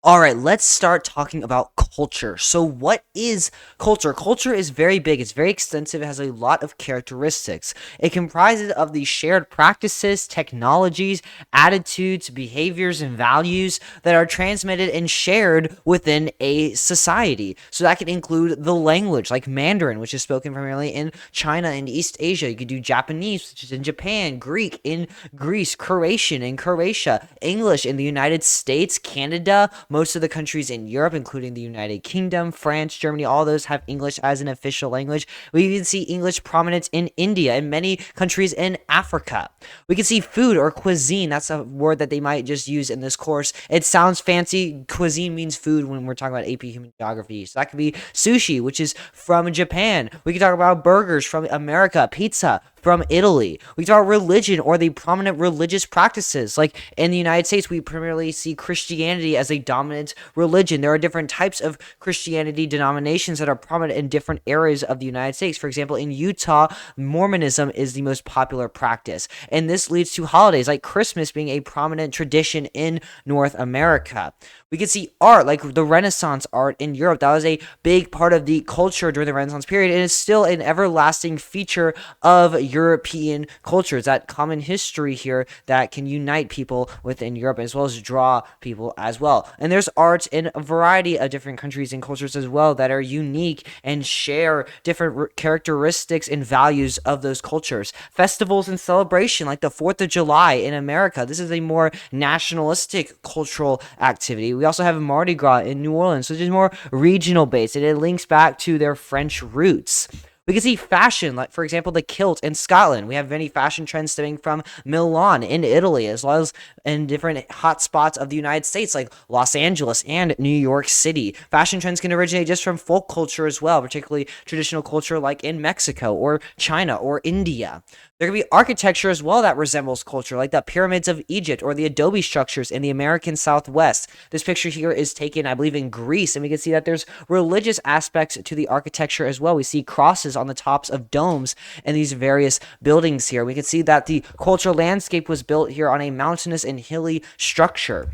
All right, let's start talking about culture. So, what is culture? Culture is very big, it's very extensive, it has a lot of characteristics. It comprises of the shared practices, technologies, attitudes, behaviors, and values that are transmitted and shared within a society. So, that can include the language, like Mandarin, which is spoken primarily in China and East Asia. You could do Japanese, which is in Japan, Greek in Greece, Croatian in Croatia, English in the United States, Canada, most of the countries in Europe, including the United Kingdom, France, Germany, all those have English as an official language. We even see English prominent in India and many countries in Africa. We can see food or cuisine. That's a word that they might just use in this course. It sounds fancy. Cuisine means food when we're talking about AP Human Geography. So that could be sushi, which is from Japan. We can talk about burgers from America, pizza from Italy. We talk about religion or the prominent religious practices. Like in the United States, we primarily see Christianity as a dominant religion. There are different types of Christianity denominations that are prominent in different areas of the United States. For example, in Utah, Mormonism is the most popular practice. And this leads to holidays like Christmas being a prominent tradition in North America. We can see art like the Renaissance art in Europe. That was a big part of the culture during the Renaissance period, and it's still an everlasting feature of European cultures. That common history here that can unite people within Europe as well as draw people as well. And there's art in a variety of different countries and cultures as well that are unique and share different characteristics and values of those cultures. Festivals and celebration like the 4th of July in America. This is a more nationalistic cultural activity. We also have Mardi Gras in New Orleans, which is more regional based, and it links back to their French roots. We can see fashion, like for example, the kilt in Scotland. We have many fashion trends stemming from Milan in Italy, as well as in different hot spots of the United States, like Los Angeles and New York City. Fashion trends can originate just from folk culture as well, particularly traditional culture like in Mexico or China or India. There can be architecture as well that resembles culture, like the pyramids of Egypt or the adobe structures in the American Southwest. This picture here is taken, I believe, in Greece, and we can see that there's religious aspects to the architecture as well. We see crosses on the tops of domes in these various buildings here. We can see that the cultural landscape was built here on a mountainous and hilly structure.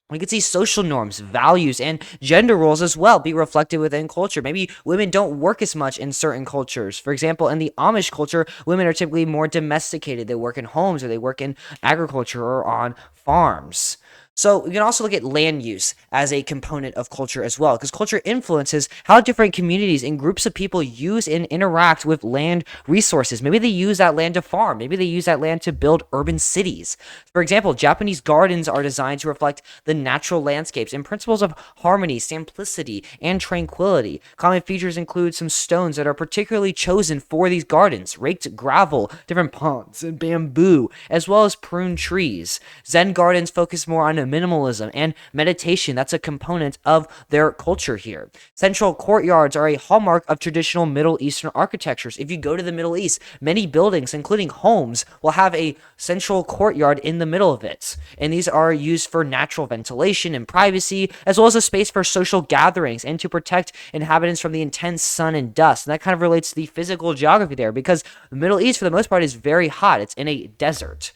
We can see social norms, values, and gender roles as well be reflected within culture. Maybe women don't work as much in certain cultures. For example, in the Amish culture, women are typically more domesticated. They work in homes or they work in agriculture or on farms. So we can also look at land use as a component of culture as well, because culture influences how different communities and groups of people use and interact with land resources. Maybe they use that land to farm. Maybe they use that land to build urban cities. For example, Japanese gardens are designed to reflect the natural landscapes and principles of harmony, simplicity, and tranquility. Common features include some stones that are particularly chosen for these gardens, raked gravel, different ponds, and bamboo, as well as prune trees. Zen gardens focus more on minimalism and meditation. That's a component of their culture here. Central courtyards are a hallmark of traditional Middle Eastern architectures. If you go to the Middle East, many buildings, including homes, will have a central courtyard in the middle of it. And these are used for natural ventilation and privacy, as well as a space for social gatherings and to protect inhabitants from the intense sun and dust. And that kind of relates to the physical geography there, because the Middle East, for the most part, is very hot. It's in a desert.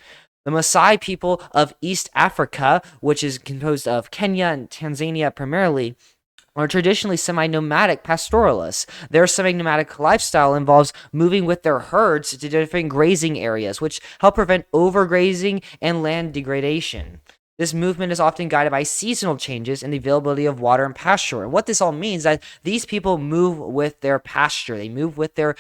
The Maasai people of East Africa, which is composed of Kenya and Tanzania primarily, are traditionally semi-nomadic pastoralists. Their semi-nomadic lifestyle involves moving with their herds to different grazing areas, which help prevent overgrazing and land degradation. This movement is often guided by seasonal changes in the availability of water and pasture. And what this all means is that these people move with their pasture. They move with their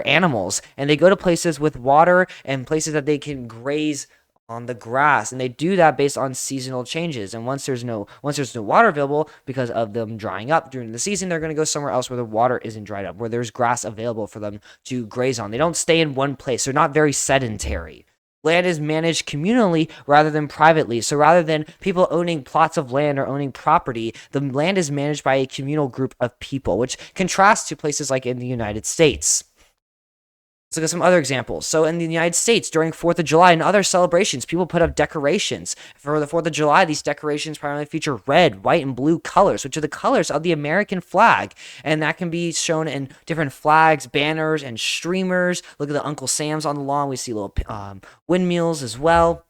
animals, and they go to places with water and places that they can graze on the grass, and they do that based on seasonal changes. And once there's no water available because of them drying up during the season, they're going to go somewhere else where the water isn't dried up, where there's grass available for them to graze on. They don't stay in one place. They're not very sedentary. Land is managed communally rather than privately. So rather than people owning plots of land or owning property, the land is managed by a communal group of people, which contrasts to places like in the United States. Let's look at some other examples. So in the United States, during 4th of July and other celebrations, people put up decorations. For the 4th of July, these decorations primarily feature red, white, and blue colors, which are the colors of the American flag. And that can be shown in different flags, banners, and streamers. Look at the Uncle Sam's on the lawn. We see little windmills as well.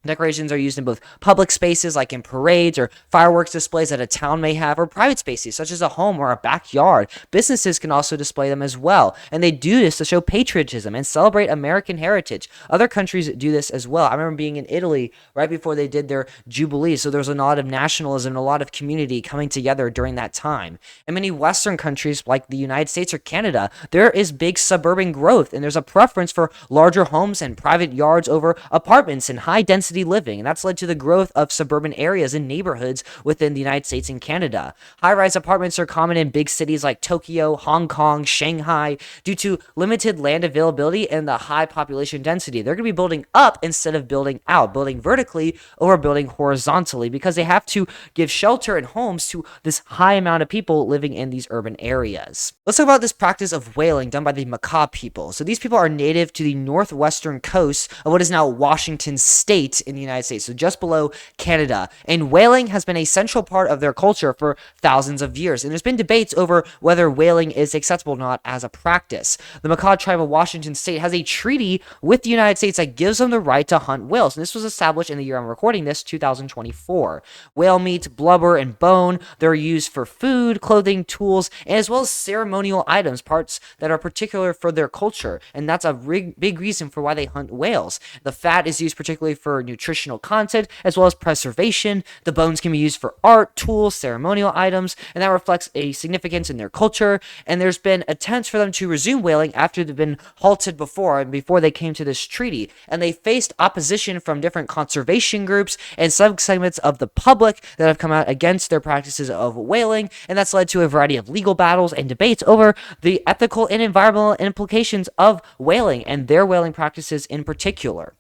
Decorations are used in both public spaces, like in parades or fireworks displays that a town may have, or private spaces, such as a home or a backyard. Businesses can also display them as well, and they do this to show patriotism and celebrate American heritage. Other countries do this as well. I remember being in Italy right before they did their Jubilee, so there was a lot of nationalism and a lot of community coming together during that time. In many Western countries, like the United States or Canada, there is big suburban growth, and there's a preference for larger homes and private yards over apartments and high-density living, and that's led to the growth of suburban areas and neighborhoods within the United States and Canada. High-rise apartments are common in big cities like Tokyo, Hong Kong, Shanghai. Due to limited land availability and the high population density, they're going to be building up instead of building out, building vertically over building horizontally, because they have to give shelter and homes to this high amount of people living in these urban areas. Let's talk about this practice of whaling done by the Makah people. So these people are native to the northwestern coast of what is now Washington State in the United States, so just below Canada. And whaling has been a central part of their culture for thousands of years. And there's been debates over whether whaling is acceptable or not as a practice. The Makah tribe of Washington State has a treaty with the United States that gives them the right to hunt whales. And this was established in the year I'm recording this, 2024. Whale meat, blubber, and bone, they're used for food, clothing, tools, and as well as ceremonial items, parts that are particular for their culture. And that's a big reason for why they hunt whales. The fat is used particularly for nutritional content as well as preservation. The bones can be used for art, tools, ceremonial items, and that reflects a significance in their culture. And there's been attempts for them to resume whaling after they've been halted before and before they came to this treaty. And they faced opposition from different conservation groups and subsegments of the public that have come out against their practices of whaling. And that's led to a variety of legal battles and debates over the ethical and environmental implications of whaling and their whaling practices in particular.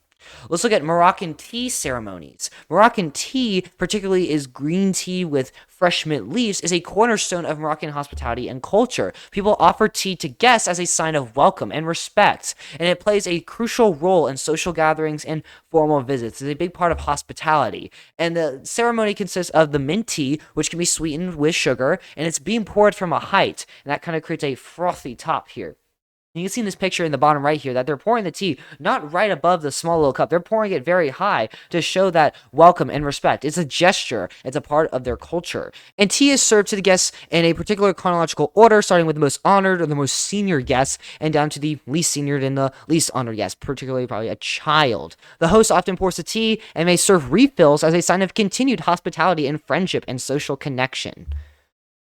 Let's look at Moroccan tea ceremonies. Moroccan tea, particularly is green tea with fresh mint leaves, is a cornerstone of Moroccan hospitality and culture. People offer tea to guests as a sign of welcome and respect, and it plays a crucial role in social gatherings and formal visits. It's a big part of hospitality. And the ceremony consists of the mint tea, which can be sweetened with sugar, and it's being poured from a height, and that kind of creates a frothy top here. You can see in this picture in the bottom right here that they're pouring the tea not right above the small little cup. They're pouring it very high to show that welcome and respect. It's a gesture. It's a part of their culture. And tea is served to the guests in a particular chronological order, starting with the most honored or the most senior guests and down to the least senior and the least honored guests, particularly probably a child. The host often pours the tea and may serve refills as a sign of continued hospitality and friendship and social connection.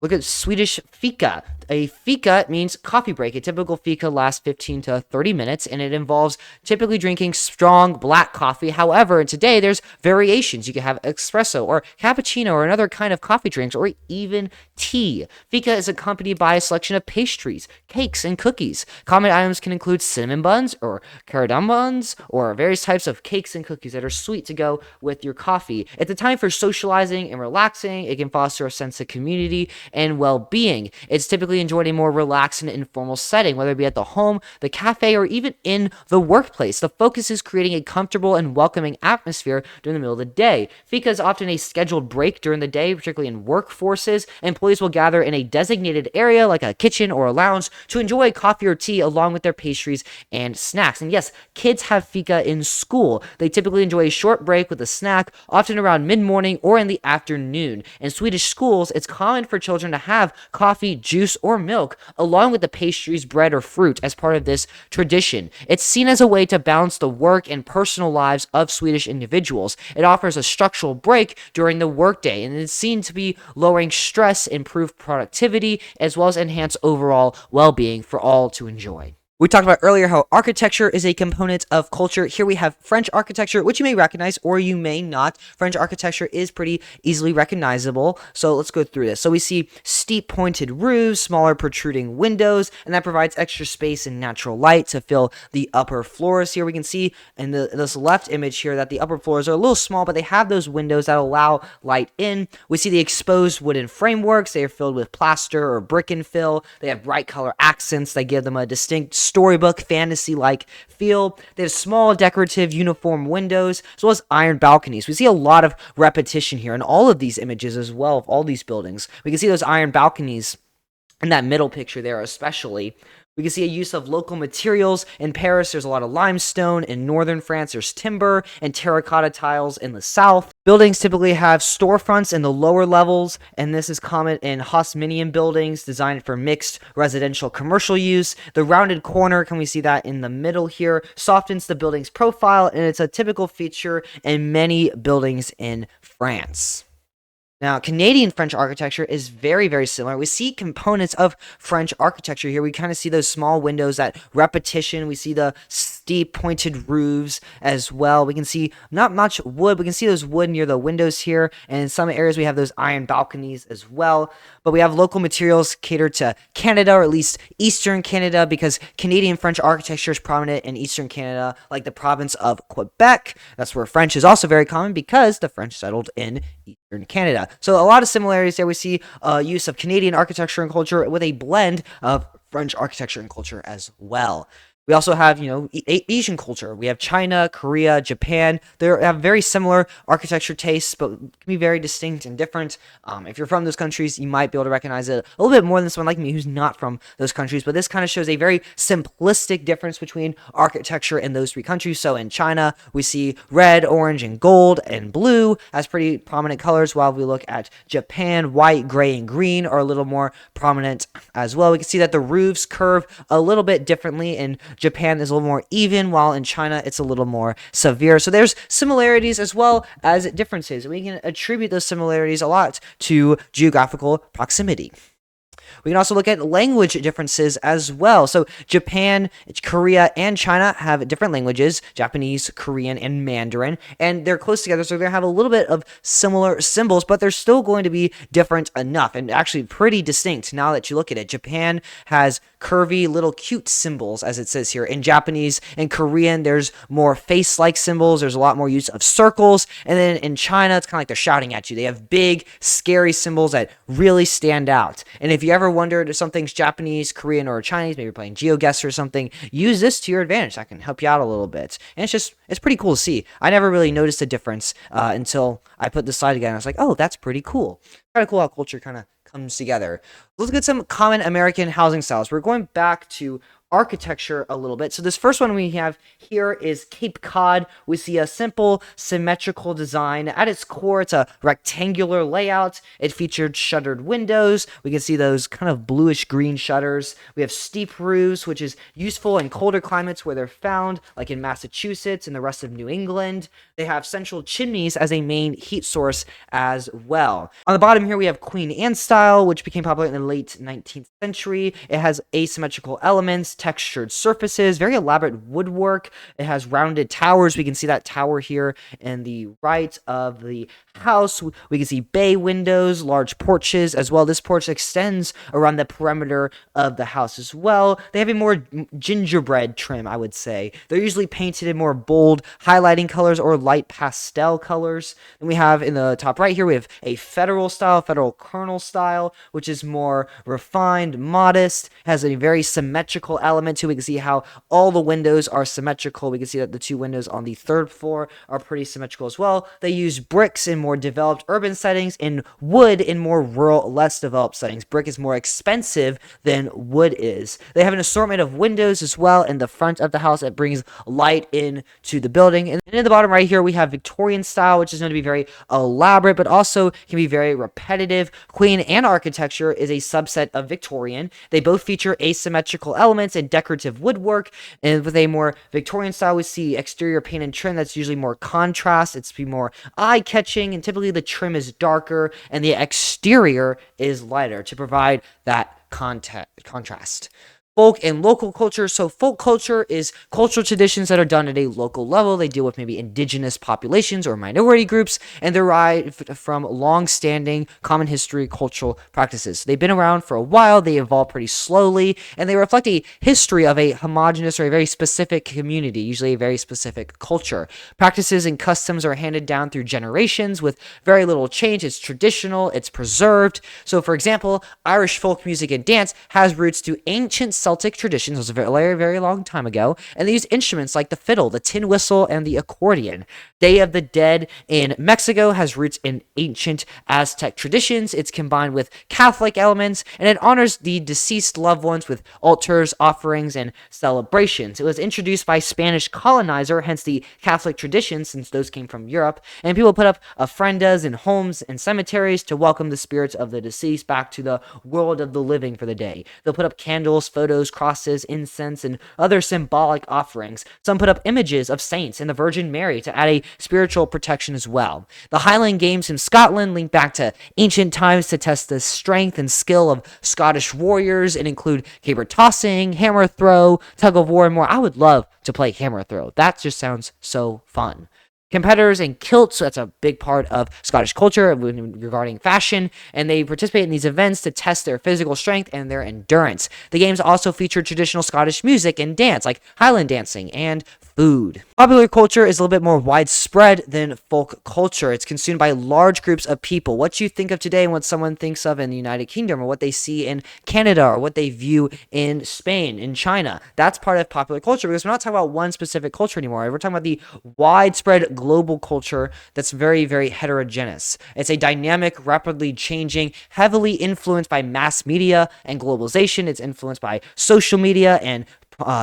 Look at Swedish fika. A fika means coffee break. A typical fika lasts 15 to 30 minutes, and it involves typically drinking strong black coffee. However, today there's variations. You can have espresso or cappuccino or another kind of coffee drinks or even tea. Fika is accompanied by a selection of pastries, cakes, and cookies. Common items can include cinnamon buns or cardamom buns or various types of cakes and cookies that are sweet to go with your coffee. It's a time for socializing and relaxing. It can foster a sense of community and well-being. It's typically enjoyed in a more relaxed and informal setting, whether it be at the home, the cafe, or even in the workplace. The focus is creating a comfortable and welcoming atmosphere during the middle of the day. Fika is often a scheduled break during the day, particularly in workforces. Employees will gather in a designated area like a kitchen or a lounge to enjoy coffee or tea along with their pastries and snacks. And yes, kids have fika in school. They typically enjoy a short break with a snack, often around mid-morning or in the afternoon. In Swedish schools, it's common for children to have coffee, juice, or milk along with the pastries, bread, or fruit as part of this tradition. It's seen as a way to balance the work and personal lives of Swedish individuals. It offers a structural break during the workday, and it's seen to be lowering stress, improve productivity, as well as enhance overall well-being for all to enjoy. We talked about earlier how architecture is a component of culture. Here we have French architecture, which you may recognize or you may not. French architecture is pretty easily recognizable. So let's go through this. So we see steep pointed roofs, smaller protruding windows, and that provides extra space and natural light to fill the upper floors. Here we can see in this left image here that the upper floors are a little small, but they have those windows that allow light in. We see the exposed wooden frameworks. They are filled with plaster or brick and fill. They have bright color accents that give them a distinct storybook fantasy-like feel. They have small decorative uniform windows as well as iron balconies. We see a lot of repetition here in all of these images as well of all these buildings. We can see those iron balconies in that middle picture there especially. We can see a use of local materials. In Paris, there's a lot of limestone. In northern France, there's timber and terracotta tiles in the south. Buildings typically have storefronts in the lower levels, and this is common in Haussmannian buildings designed for mixed residential commercial use. The rounded corner, can we see that in the middle here, softens the building's profile, and it's a typical feature in many buildings in France. Now, Canadian French architecture is very, very similar. We see components of French architecture here. We kind of see those small windows, that repetition. We see the steep pointed roofs as well. We can see not much wood. We can see those wood near the windows here. And in some areas, we have those iron balconies as well. But we have local materials catered to Canada, or at least Eastern Canada, because Canadian French architecture is prominent in Eastern Canada, like the province of Quebec. That's where French is also very common because the French settled in Eastern Canada. So a lot of similarities there. We see use of Canadian architecture and culture with a blend of French architecture and culture as well. We also have, Asian culture. We have China, Korea, Japan. They have very similar architecture tastes, but can be very distinct and different. If you're from those countries, you might be able to recognize it a little bit more than someone like me who's not from those countries. But this kind of shows a very simplistic difference between architecture in those three countries. So in China, we see red, orange, and gold, and blue as pretty prominent colors, while we look at Japan, white, gray, and green are a little more prominent as well. We can see that the roofs curve a little bit differently. In Japan is a little more even, while in China it's a little more severe. So there's similarities as well as differences. We can attribute those similarities a lot to geographical proximity. We can also look at language differences as well. So Japan, Korea, and China have different languages: Japanese, Korean, and Mandarin, and they're close together, so they're going to have a little bit of similar symbols, but they're still going to be different enough, and actually pretty distinct now that you look at it. Japan has curvy little cute symbols, as it says here. In Japanese and Korean, there's more face-like symbols. There's a lot more use of circles. And then in China, it's kind of like they're shouting at you. They have big, scary symbols that really stand out. And if you ever wondered if something's Japanese, Korean, or Chinese, maybe you're playing GeoGuessr or something, use this to your advantage. That can help you out a little bit. And it's pretty cool to see. I never really noticed a difference until I put this slide together. I was like, oh, that's pretty cool. Kind of cool how culture kind of comes together. Let's look at some common American housing styles. We're going back to architecture a little bit. So this first one we have here is Cape Cod. We see a simple symmetrical design. At its core, it's a rectangular layout. It featured shuttered windows. We can see those kind of bluish green shutters. We have steep roofs, which is useful in colder climates where they're found, like in Massachusetts and the rest of New England. They have central chimneys as a main heat source as well. On the bottom here, we have Queen Anne style, which became popular in the late 19th century. It has asymmetrical elements, textured surfaces, very elaborate woodwork. It has rounded towers. We can see that tower here in the right of the house. We can see bay windows, large porches as well. This porch extends around the perimeter of the house as well. They have a more gingerbread trim, I would say. They're usually painted in more bold highlighting colors or light pastel colors. And we have in the top right here, we have a federal kernel style, which is more refined, modest, has a very symmetrical element to it. We can see how all the windows are symmetrical. We can see that the two windows on the third floor are pretty symmetrical as well. They use bricks in more developed urban settings and wood in more rural, less developed settings. Brick is more expensive than wood is. They have an assortment of windows as well in the front of the house that brings light into the building. And in the bottom right here, we have Victorian style, which is going to be very elaborate, but also can be very repetitive. Queen Anne architecture is a subset of Victorian. They both feature asymmetrical elements and decorative woodwork. And with a more Victorian style, we see exterior paint and trim that's usually more contrast. It's be more eye-catching, and typically the trim is darker and the exterior is lighter to provide that contrast. Folk and local culture. So folk culture is cultural traditions that are done at a local level. They deal with maybe indigenous populations or minority groups and derive from long-standing common history cultural practices. They've been around for a while. They evolve pretty slowly, and they reflect a history of a homogenous or a very specific community, usually a very specific culture. Practices and customs are handed down through generations with very little change. It's traditional. It's preserved. So, for example, Irish folk music and dance has roots to ancient Celtic traditions. It was a very, very long time ago. And they used instruments like the fiddle, the tin whistle, and the accordion. Day of the Dead in Mexico has roots in ancient Aztec traditions. It's combined with Catholic elements, and it honors the deceased loved ones with altars, offerings, and celebrations. It was introduced by Spanish colonizer, hence the Catholic tradition, since those came from Europe. And people put up ofrendas in homes and cemeteries to welcome the spirits of the deceased back to the world of the living for the day. They'll put up candles, photos, crosses, incense, and other symbolic offerings. Some put up images of saints and the Virgin Mary to add a spiritual protection as well. The Highland Games in Scotland link back to ancient times to test the strength and skill of Scottish warriors and include caber tossing, hammer throw, tug of war, and more. I would love to play hammer throw. That just sounds so fun. Competitors in kilts, so that's a big part of Scottish culture regarding fashion, and they participate in these events to test their physical strength and their endurance. The games also feature traditional Scottish music and dance, like Highland dancing and food. Popular culture is a little bit more widespread than folk culture. It's consumed by large groups of people. What you think of today and what someone thinks of in the United Kingdom, or what they see in Canada, or what they view in Spain, in China, that's part of popular culture, because we're not talking about one specific culture anymore. We're talking about the widespread global culture that's very, very heterogeneous. It's a dynamic, rapidly changing, heavily influenced by mass media and globalization. It's influenced by social media and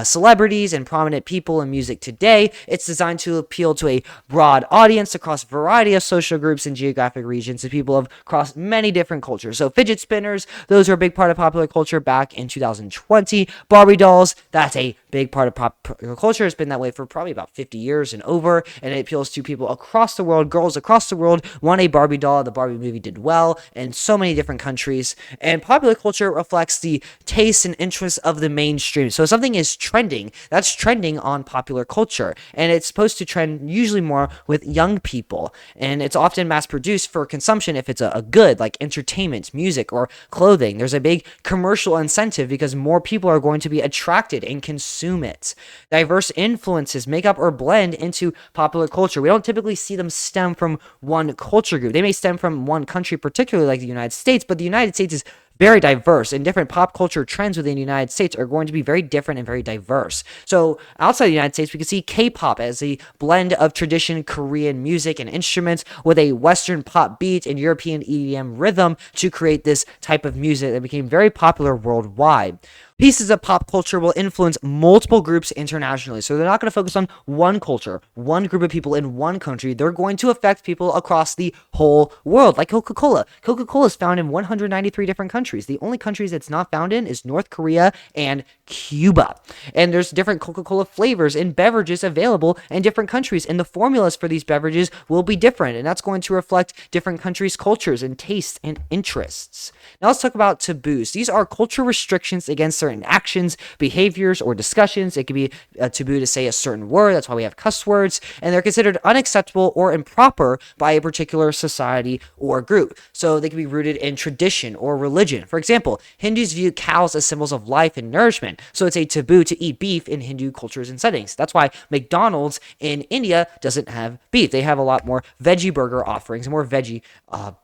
celebrities and prominent people in music today. It's designed to appeal to a broad audience across a variety of social groups and geographic regions and people across many different cultures. So fidget spinners, those are a big part of popular culture back in 2020. Barbie dolls, that's a big part of popular culture. It's been that way for probably about 50 years and over, and it appeals to people across the world. Girls across the world want a Barbie doll. The Barbie movie did well in so many different countries, and popular culture reflects the tastes and interests of the mainstream. So something is trending, that's trending on popular culture, and it's supposed to trend usually more with young people, and it's often mass produced for consumption if it's a good, like entertainment, music, or clothing. There's a big commercial incentive because more people are going to be attracted and consume it. Diverse influences make up or blend into popular culture. We don't typically see them stem from one culture group. They may stem from one country, particularly like the United States, but the United States is very diverse, and different pop culture trends within the United States are going to be very different and very diverse. So outside the United States, we can see K-pop as a blend of tradition Korean music and instruments with a Western pop beat and European EDM rhythm to create this type of music that became very popular worldwide. Pieces of pop culture will influence multiple groups internationally. So they're not going to focus on one culture, one group of people in one country. They're going to affect people across the whole world, like Coca-Cola. Coca-Cola is found in 193 different countries. The only countries it's not found in is North Korea and Cuba. And there's different Coca-Cola flavors and beverages available in different countries, and the formulas for these beverages will be different, and that's going to reflect different countries' cultures and tastes and interests. Now let's talk about taboos. These are cultural restrictions against certain actions, behaviors, or discussions. It could be a taboo to say a certain word. That's why we have cuss words, and they're considered unacceptable or improper by a particular society or group. So they can be rooted in tradition or religion. For example, Hindus view cows as symbols of life and nourishment, so it's a taboo to eat beef in Hindu cultures and settings. That's why McDonald's in India doesn't have beef. They have a lot more veggie burger offerings and more veggie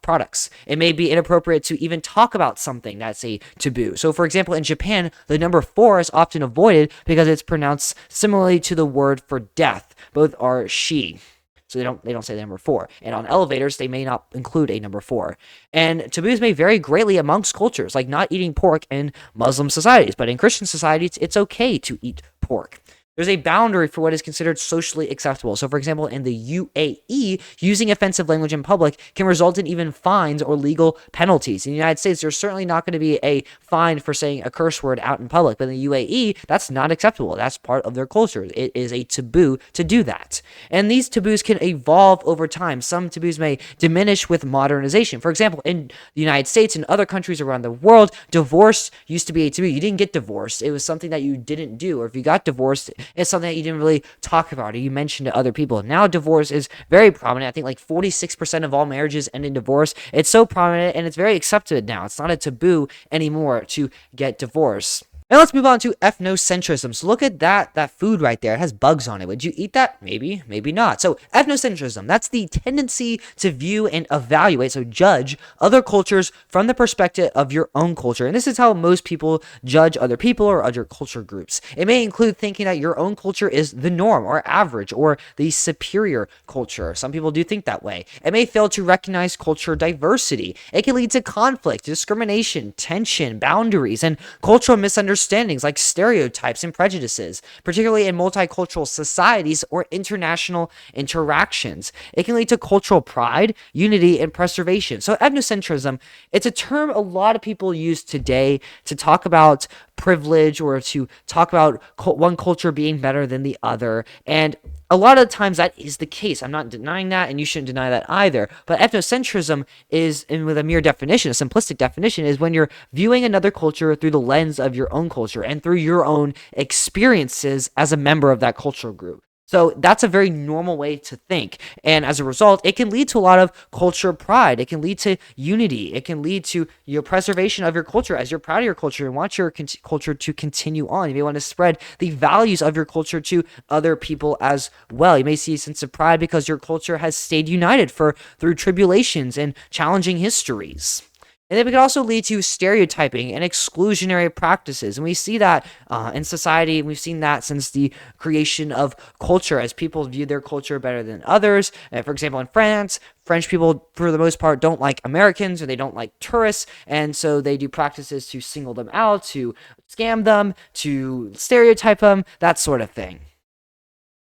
products. It may be inappropriate to even talk about something that's a taboo. So for example, in Japan, the number 4 is often avoided because it's pronounced similarly to the word for death. Both are she. So they don't say the number 4. And on elevators, they may not include a number 4. And taboos may vary greatly amongst cultures, like not eating pork in Muslim societies. But in Christian societies, it's okay to eat pork. There's a boundary for what is considered socially acceptable. So, for example, in the UAE, using offensive language in public can result in even fines or legal penalties. In the United States, there's certainly not going to be a fine for saying a curse word out in public. But in the UAE, that's not acceptable. That's part of their culture. It is a taboo to do that. And these taboos can evolve over time. Some taboos may diminish with modernization. For example, in the United States and other countries around the world, divorce used to be a taboo. You didn't get divorced. It was something that you didn't do. Or if you got divorced, it's something that you didn't really talk about or you mentioned to other people. Now divorce is very prominent. I think like 46% of all marriages end in divorce. It's so prominent and it's very accepted now. It's not a taboo anymore to get divorced. And let's move on to ethnocentrism. So look at that food right there. It has bugs on it. Would you eat that? Maybe, maybe not. So ethnocentrism, that's the tendency to view and evaluate, so judge other cultures from the perspective of your own culture. And this is how most people judge other people or other culture groups. It may include thinking that your own culture is the norm or average or the superior culture. Some people do think that way. It may fail to recognize culture diversity. It can lead to conflict, discrimination, tension, boundaries, and cultural misunderstandings like stereotypes and prejudices, particularly in multicultural societies or international interactions. It can lead to cultural pride, unity, and preservation. So ethnocentrism, it's a term a lot of people use today to talk about privilege or to talk about one culture being better than the other. And a lot of times that is the case. I'm not denying that, and you shouldn't deny that either. But ethnocentrism is, and with a mere definition, a simplistic definition, is when you're viewing another culture through the lens of your own culture and through your own experiences as a member of that cultural group. So that's a very normal way to think. And as a result, it can lead to a lot of culture pride. It can lead to unity. It can lead to your preservation of your culture as you're proud of your culture and want your culture to continue on. You may want to spread the values of your culture to other people as well. You may see a sense of pride because your culture has stayed united through tribulations and challenging histories. And it can also lead to stereotyping and exclusionary practices. And we see that in society. We've seen that since the creation of culture, as people view their culture better than others. For example, in France, French people, for the most part, don't like Americans or they don't like tourists. And so they do practices to single them out, to scam them, to stereotype them, that sort of thing.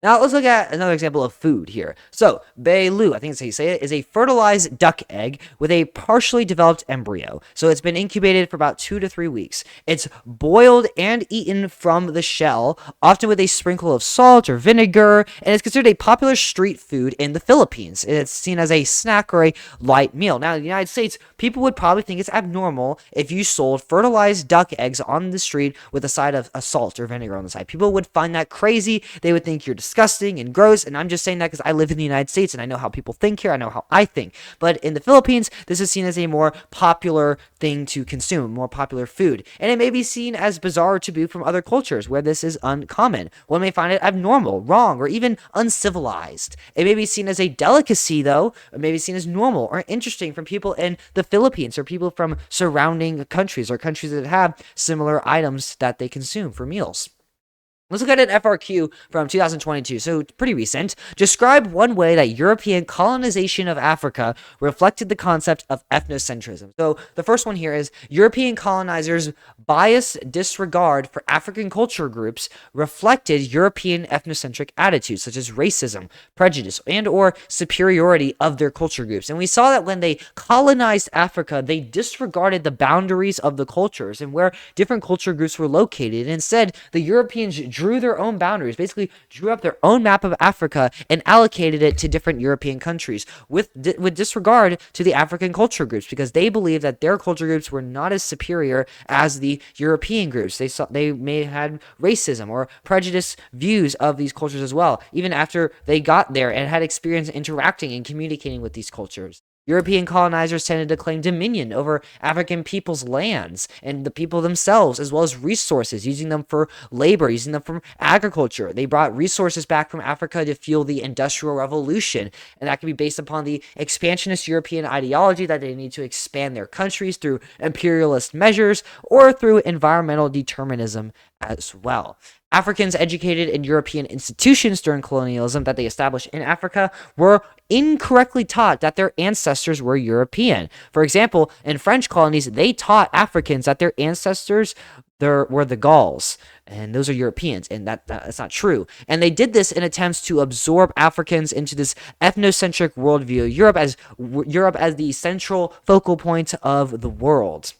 Now let's look at another example of food here. So, Beilu, I think that's how you say it, is a fertilized duck egg with a partially developed embryo. So it's been incubated for about 2 to 3 weeks. It's boiled and eaten from the shell, often with a sprinkle of salt or vinegar, and it's considered a popular street food in the Philippines. It's seen as a snack or a light meal. Now, in the United States, people would probably think it's abnormal if you sold fertilized duck eggs on the street with a side of salt or vinegar on the side. People would find that crazy. They would think you're disgusting and gross, and I'm just saying that because I live in the United States and I know how people think here. I know how I think. But in the Philippines, this is seen as a more popular thing to consume, more popular food. And it may be seen as bizarre or taboo from other cultures where this is uncommon. One may find it abnormal, wrong, or even uncivilized. It may be seen as a delicacy, though, or may be seen as normal or interesting from people in the Philippines or people from surrounding countries or countries that have similar items that they consume for meals. Let's look at an FRQ from 2022, so pretty recent. Describe one way that European colonization of Africa reflected the concept of ethnocentrism. So the first one here is European colonizers' biased disregard for African culture groups reflected European ethnocentric attitudes such as racism, prejudice, and or superiority of their culture groups. And we saw that when they colonized Africa, they disregarded the boundaries of the cultures and where different culture groups were located. Instead, the Europeans drew their own boundaries, basically drew up their own map of Africa and allocated it to different European countries with disregard to the African culture groups because they believed that their culture groups were not as superior as the European groups. They may have had racism or prejudice views of these cultures as well, even after they got there and had experience interacting and communicating with these cultures. European colonizers tended to claim dominion over African people's lands and the people themselves, as well as resources, using them for labor, using them for agriculture. They brought resources back from Africa to fuel the Industrial Revolution, and that can be based upon the expansionist European ideology that they need to expand their countries through imperialist measures or through environmental determinism as well. Africans educated in European institutions during colonialism that they established in Africa were incorrectly taught that their ancestors were European. For example, in French colonies, they taught Africans that their ancestors were the Gauls, and those are Europeans, and that's not true. And they did this in attempts to absorb Africans into this ethnocentric worldview, Europe as the central focal point of the world.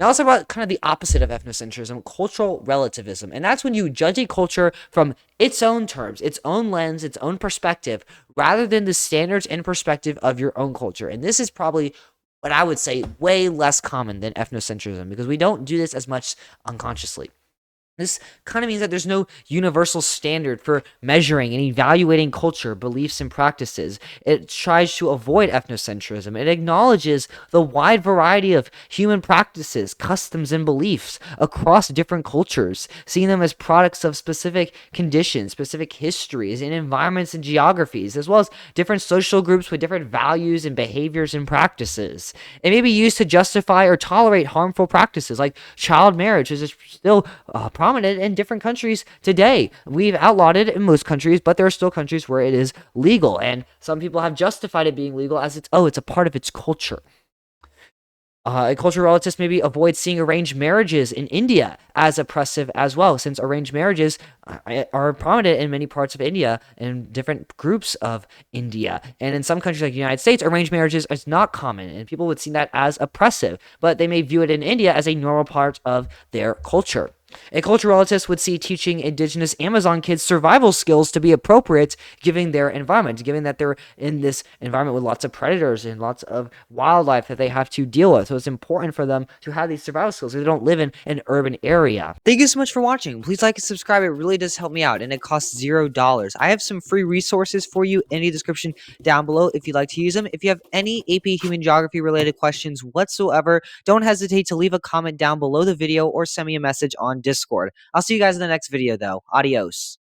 Now let's talk about kind of the opposite of ethnocentrism, cultural relativism. And that's when you judge a culture from its own terms, its own lens, its own perspective, rather than the standards and perspective of your own culture. And this is probably what I would say way less common than ethnocentrism because we don't do this as much unconsciously. This kind of means that there's no universal standard for measuring and evaluating culture, beliefs, and practices. It tries to avoid ethnocentrism. It acknowledges the wide variety of human practices, customs, and beliefs across different cultures, seeing them as products of specific conditions, specific histories, and environments and geographies, as well as different social groups with different values and behaviors and practices. It may be used to justify or tolerate harmful practices like child marriage, which is still prominent in different countries today. We've outlawed it in most countries, but there are still countries where it is legal, and some people have justified it being legal as it's a part of its culture. Cultural relatives maybe avoid seeing arranged marriages in India as oppressive as well, since arranged marriages are prominent in many parts of India and different groups of India. And in some countries like the United States, arranged marriages is not common, and people would see that as oppressive, but they may view it in India as a normal part of their culture. A cultural relativist would see teaching indigenous Amazon kids survival skills to be appropriate given their environment, given that they're in this environment with lots of predators and lots of wildlife that they have to deal with. So it's important for them to have these survival skills because they don't live in an urban area. Thank you so much for watching. Please like and subscribe. It really does help me out, and it costs $0. I have some free resources for you in the description down below if you'd like to use them. If you have any AP Human Geography related questions whatsoever, don't hesitate to leave a comment down below the video or send me a message on Discord. I'll see you guys in the next video, though. Adios.